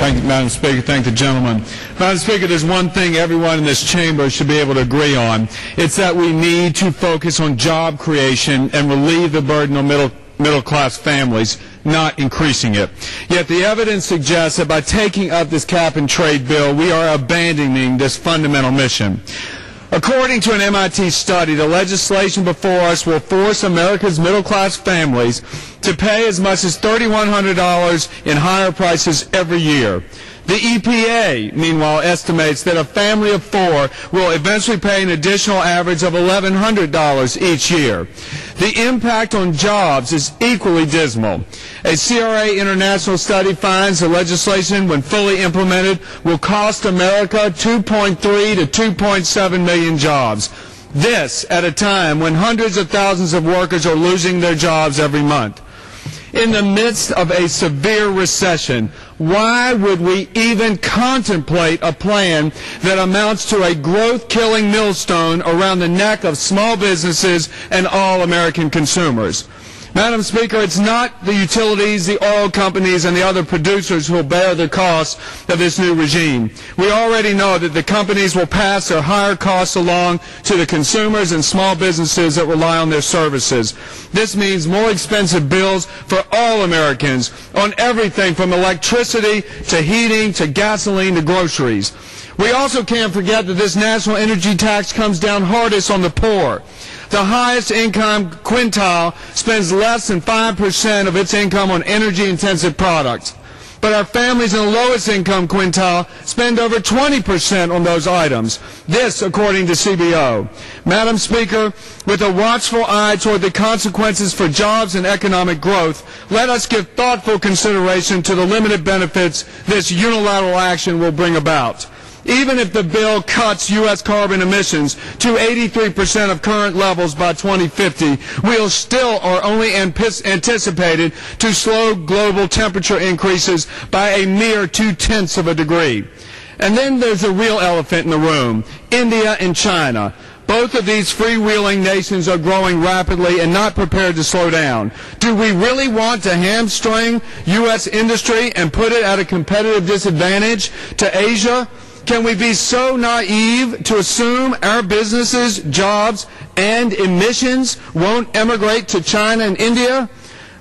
Thank you, Madam Speaker. Thank the gentleman. Madam Speaker, there's one thing everyone in this chamber should be able to agree on. It's that we need to focus on job creation and relieve the burden on middle-class families, not increasing it. Yet the evidence suggests that by taking up this cap-and-trade bill, we are abandoning this fundamental mission. According to an MIT study, the legislation before us will force America's middle-class families to pay as much as $3,100 in higher prices every year. The EPA, meanwhile, estimates that a family of four will eventually pay an additional average of $1,100 each year. The impact on jobs is equally dismal. A CRA international study finds the legislation, when fully implemented, will cost America 2.3 to 2.7 million jobs. This at a time when hundreds of thousands of workers are losing their jobs every month. In the midst of a severe recession, why would we even contemplate a plan that amounts to a growth-killing millstone around the neck of small businesses and all American consumers? Madam Speaker, it's not the utilities, the oil companies, and the other producers who will bear the cost of this new regime. We already know that the companies will pass their higher costs along to the consumers and small businesses that rely on their services. This means more expensive bills for all Americans on everything from electricity to heating to gasoline to groceries. We also can't forget that this national energy tax comes down hardest on the poor. The highest income quintile spends less than 5% of its income on energy-intensive products. But our families in the lowest income quintile spend over 20% on those items. This, according to CBO. Madam Speaker, with a watchful eye toward the consequences for jobs and economic growth, let us give thoughtful consideration to the limited benefits this unilateral action will bring about. Even if the bill cuts U.S. carbon emissions to 83% of current levels by 2050, we'll still are only anticipated to slow global temperature increases by a mere 0.2 of a degree. And then there's a real elephant in the room, India and China. Both of these freewheeling nations are growing rapidly and not prepared to slow down. Do we really want to hamstring U.S. industry and put it at a competitive disadvantage to Asia? Can we be so naive to assume our businesses, jobs, and emissions won't emigrate to China and India?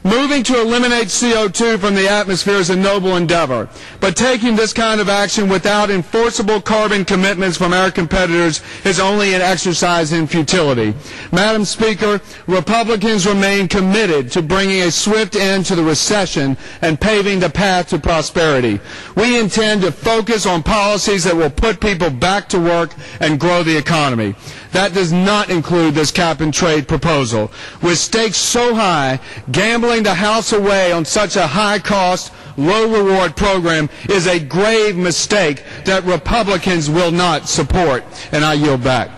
Moving to eliminate CO2 from the atmosphere is a noble endeavor, but taking this kind of action without enforceable carbon commitments from our competitors is only an exercise in futility. Madam Speaker, Republicans remain committed to bringing a swift end to the recession and paving the path to prosperity. We intend to focus on policies that will put people back to work and grow the economy. That does not include this cap-and-trade proposal. With stakes so high, gambling the House away on such a high-cost, low-reward program is a grave mistake that Republicans will not support. And I yield back.